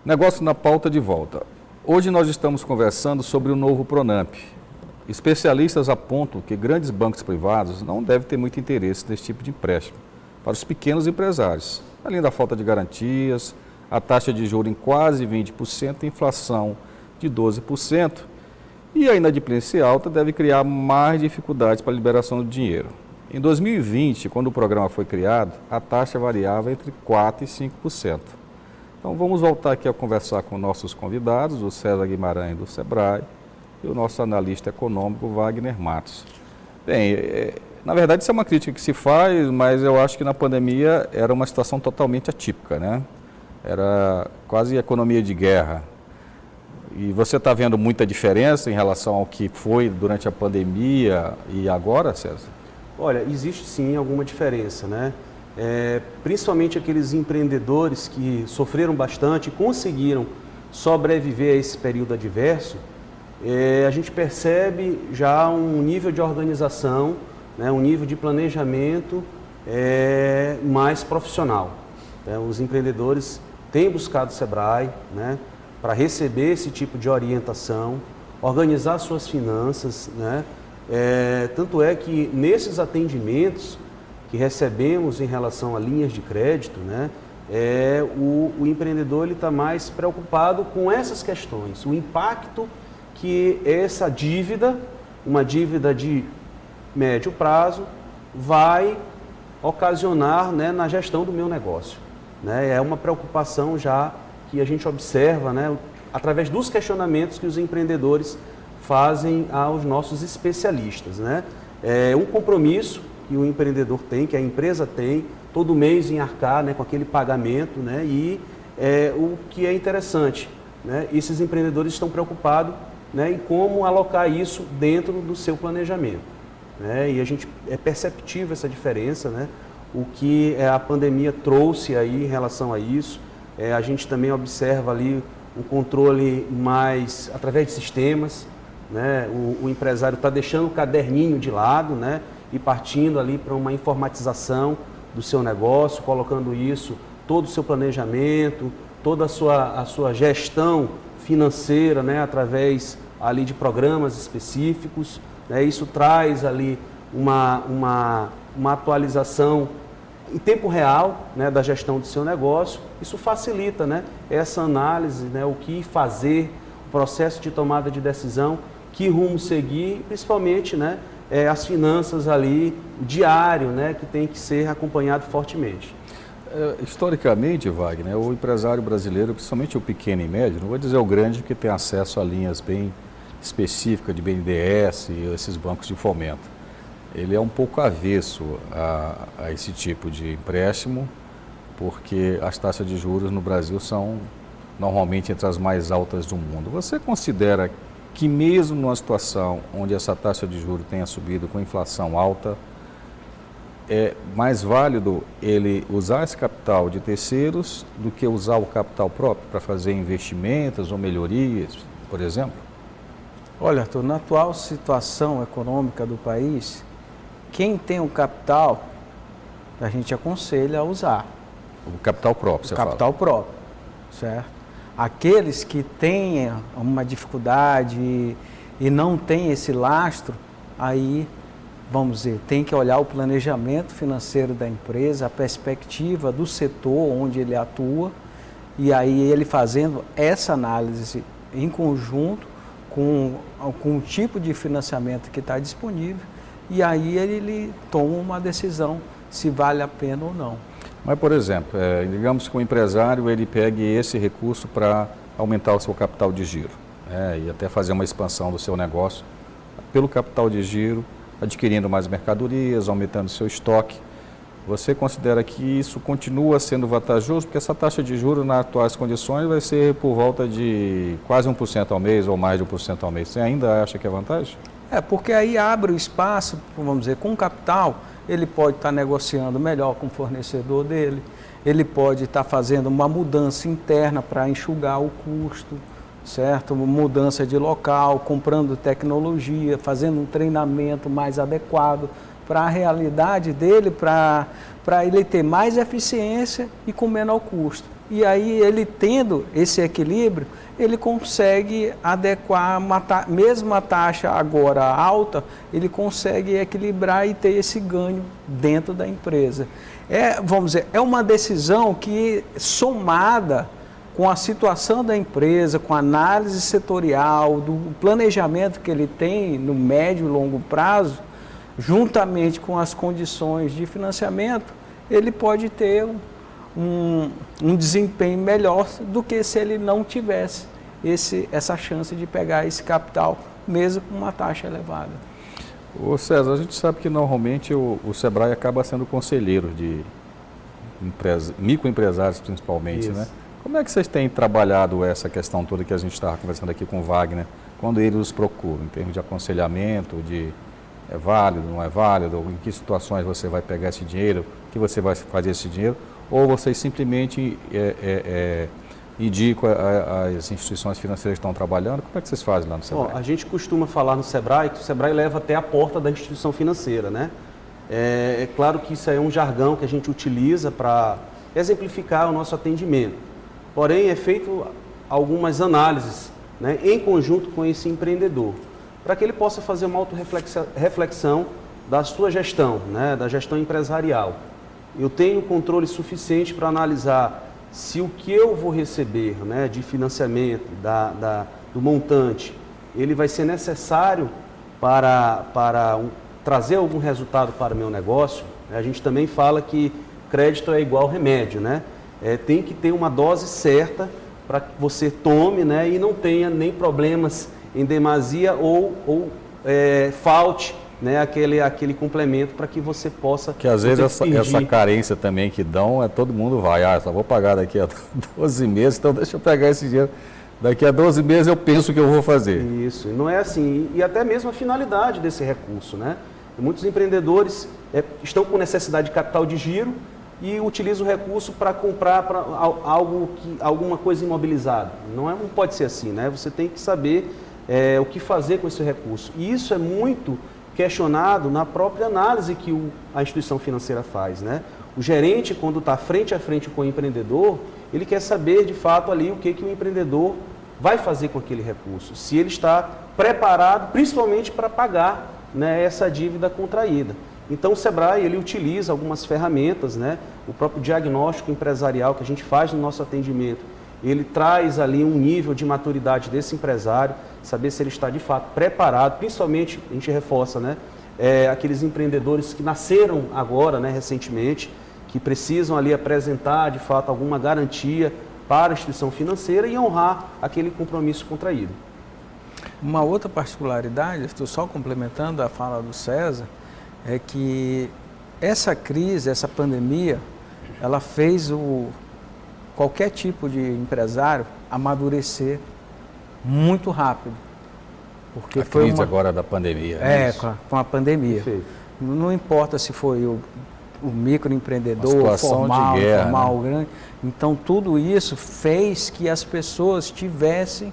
Negócio na pauta de volta. Hoje nós estamos conversando sobre o novo Pronampe. Especialistas apontam que grandes bancos privados não devem ter muito interesse nesse tipo de empréstimo para os pequenos empresários. Além da falta de garantias, a taxa de juros em quase 20%, a inflação de 12% e a inadimplência alta deve criar mais dificuldades para a liberação do dinheiro. Em 2020, quando o programa foi criado, a taxa variava entre 4% e 5%. Então vamos voltar aqui a conversar com nossos convidados, o César Guimarães do Sebrae e o nosso analista econômico Wagner Matos. Bem, na verdade isso é uma crítica que se faz, mas eu acho que na pandemia era uma situação totalmente atípica, né? Era quase economia de guerra. E você está vendo muita diferença em relação ao que foi durante a pandemia e agora, César? Olha, existe sim alguma diferença, né? Principalmente aqueles empreendedores que sofreram bastante e conseguiram sobreviver a esse período adverso, a gente percebe já um nível de organização, né, um nível de planejamento mais profissional. Os empreendedores têm buscado o Sebrae, né, para receber esse tipo de orientação, organizar suas finanças, né? Tanto é que nesses atendimentos que recebemos em relação a linhas de crédito, né, o empreendedor está mais preocupado com essas questões, o impacto que essa dívida, uma dívida de médio prazo, vai ocasionar, né, na gestão do meu negócio. Né? É uma preocupação já que a gente observa, né, através dos questionamentos que os empreendedores fazem aos nossos especialistas. Né? É um compromisso que o empreendedor tem, que a empresa tem, todo mês em arcar, né, com aquele pagamento, né, e o que é interessante, né, esses empreendedores estão preocupados, né, em como alocar isso dentro do seu planejamento. Né, e a gente é perceptível essa diferença, né, o que a pandemia trouxe aí em relação a isso. A gente também observa ali um controle mais através de sistemas, né, o empresário está deixando o caderninho de lado, né, e partindo ali para uma informatização do seu negócio, colocando isso, todo o seu planejamento, toda a sua gestão financeira, né, através ali de programas específicos. Né, isso traz ali uma atualização em tempo real, né, da gestão do seu negócio. Isso facilita, né, essa análise, né, o que fazer, o processo de tomada de decisão, que rumo seguir, principalmente, né, as finanças ali, o diário, né, que tem que ser acompanhado fortemente. Historicamente, Wagner, o empresário brasileiro, principalmente o pequeno e médio, não vou dizer o grande, que tem acesso a linhas bem específicas de BNDES e esses bancos de fomento. Ele é um pouco avesso a esse tipo de empréstimo, porque as taxas de juros no Brasil são normalmente entre as mais altas do mundo. Você considera que mesmo numa situação onde essa taxa de juros tenha subido com inflação alta, é mais válido ele usar esse capital de terceiros do que usar o capital próprio para fazer investimentos ou melhorias, por exemplo? Olha, Arthur, na atual situação econômica do país, quem tem o capital, a gente aconselha a usar. O capital próprio, você fala. O capital próprio, certo? Aqueles que têm uma dificuldade e não têm esse lastro, aí, vamos dizer, tem que olhar o planejamento financeiro da empresa, a perspectiva do setor onde ele atua, e aí ele fazendo essa análise em conjunto com o tipo de financiamento que está disponível, e aí ele toma uma decisão se vale a pena ou não. Mas, por exemplo, digamos que o empresário ele pegue esse recurso para aumentar o seu capital de giro, né, e até fazer uma expansão do seu negócio pelo capital de giro, adquirindo mais mercadorias, aumentando o seu estoque. Você considera que isso continua sendo vantajoso? Porque essa taxa de juros, nas atuais condições, vai ser por volta de quase 1% ao mês ou mais de 1% ao mês. Você ainda acha que é vantagem? Porque aí abre o espaço, vamos dizer, com capital, ele pode estar negociando melhor com o fornecedor dele, ele pode estar fazendo uma mudança interna para enxugar o custo, certo? Mudança de local, comprando tecnologia, fazendo um treinamento mais adequado para a realidade dele, para ele ter mais eficiência e com menor custo. E aí ele tendo esse equilíbrio, ele consegue adequar, mesmo a taxa agora alta, ele consegue equilibrar e ter esse ganho dentro da empresa. Vamos dizer, é uma decisão que, somada com a situação da empresa, com a análise setorial, do planejamento que ele tem no médio e longo prazo, juntamente com as condições de financiamento, ele pode ter um desempenho melhor do que se ele não tivesse essa chance de pegar esse capital, mesmo com uma taxa elevada. Ô César, a gente sabe que normalmente o Sebrae acaba sendo conselheiro de microempresários principalmente, né? Como é que vocês têm trabalhado essa questão toda que a gente estava conversando aqui com o Wagner, quando eles os procuram, em termos de aconselhamento, de é válido, não é válido, em que situações você vai pegar esse dinheiro, o que você vai fazer esse dinheiro, ou vocês simplesmente indicam as instituições financeiras que estão trabalhando? Como é que vocês fazem lá no Sebrae? A gente costuma falar no Sebrae que o Sebrae leva até a porta da instituição financeira, né? É claro que isso aí é um jargão que a gente utiliza para exemplificar o nosso atendimento. Porém, é feito algumas análises, né, em conjunto com esse empreendedor, para que ele possa fazer uma autorreflexão da sua gestão, né, da gestão empresarial. Eu tenho controle suficiente para analisar se o que eu vou receber, né, de financiamento, do montante, ele vai ser necessário para trazer algum resultado para o meu negócio. A gente também fala que crédito é igual remédio, né? Tem que ter uma dose certa para que você tome, né, e não tenha nem problemas em demasia ou falte, né, aquele complemento para que você possa... Que às vezes essa carência também que dão, todo mundo vai, só vou pagar daqui a 12 meses, então deixa eu pegar esse dinheiro, daqui a 12 meses eu penso que eu vou fazer. Isso, não é assim, e até mesmo a finalidade desse recurso, né? Muitos empreendedores estão com necessidade de capital de giro e utilizam o recurso para comprar alguma coisa imobilizada. Não pode ser assim, né? Você tem que saber o que fazer com esse recurso. E isso é muito questionado na própria análise que a instituição financeira faz, né? O gerente, quando está frente a frente com o empreendedor, ele quer saber de fato ali o que o empreendedor vai fazer com aquele recurso. Se ele está preparado, principalmente para pagar, né, essa dívida contraída. Então o Sebrae, ele utiliza algumas ferramentas, né? O próprio diagnóstico empresarial que a gente faz no nosso atendimento, ele traz ali um nível de maturidade desse empresário, saber se ele está de fato preparado, principalmente, a gente reforça, né? Aqueles empreendedores que nasceram agora, né, recentemente, que precisam ali apresentar de fato alguma garantia para a instituição financeira e honrar aquele compromisso contraído. Uma outra particularidade, estou só complementando a fala do César, é que essa crise, essa pandemia, ela fez qualquer tipo de empresário amadurecer muito rápido. Porque a crise agora da pandemia. Com a pandemia. Perfeito. Não importa se foi o microempreendedor, uma formal, de guerra, informal, né? grande. Então, tudo isso fez que as pessoas tivessem,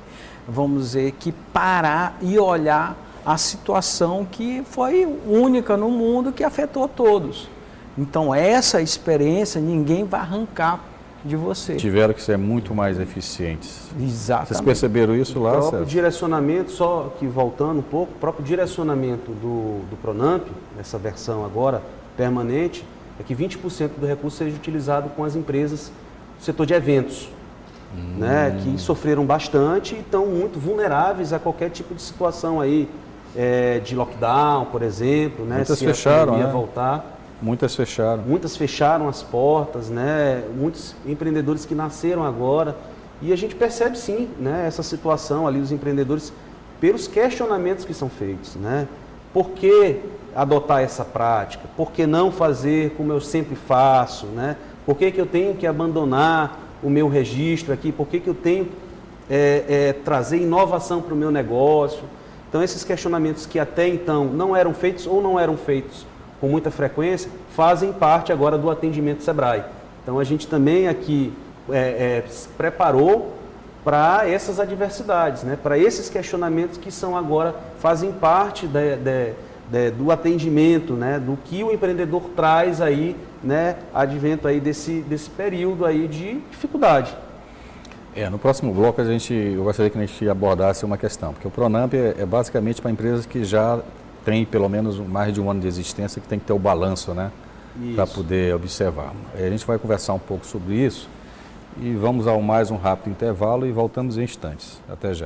vamos dizer, que parar e olhar a situação que foi única no mundo, que afetou todos. Então, essa experiência ninguém vai arrancar de você. Tiveram que ser muito mais eficientes. Exatamente. Vocês perceberam isso lá, O próprio César? direcionamento, só que voltando um pouco, o próprio direcionamento do Pronamp, essa versão agora permanente, é que 20% do recurso seja utilizado com as empresas do setor de eventos, né, que sofreram bastante e estão muito vulneráveis a qualquer tipo de situação aí, de lockdown, por exemplo, né? Muitas se fecharam, a pandemia né? voltar. Muitas fecharam. Muitas fecharam as portas, né? Muitos empreendedores que nasceram agora. E a gente percebe sim, né, essa situação ali, os empreendedores, pelos questionamentos que são feitos, né? Por que adotar essa prática? Por que não fazer como eu sempre faço, né? Por que eu tenho que abandonar o meu registro aqui? Por que eu tenho que trazer inovação para o meu negócio? Então, esses questionamentos que até então não eram feitos ou não eram feitos com muita frequência, fazem parte agora do atendimento Sebrae. Então, a gente também aqui se preparou para essas adversidades, né? Para esses questionamentos que são agora, fazem parte do atendimento, né, do que o empreendedor traz aí, né, advento aí desse período aí de dificuldade. No próximo bloco eu gostaria que a gente abordasse uma questão, porque o Pronamp é basicamente para empresas que já têm pelo menos mais de um ano de existência, que tem que ter o balanço, né, para poder observar. A gente vai conversar um pouco sobre isso e vamos ao mais um rápido intervalo e voltamos em instantes. Até já.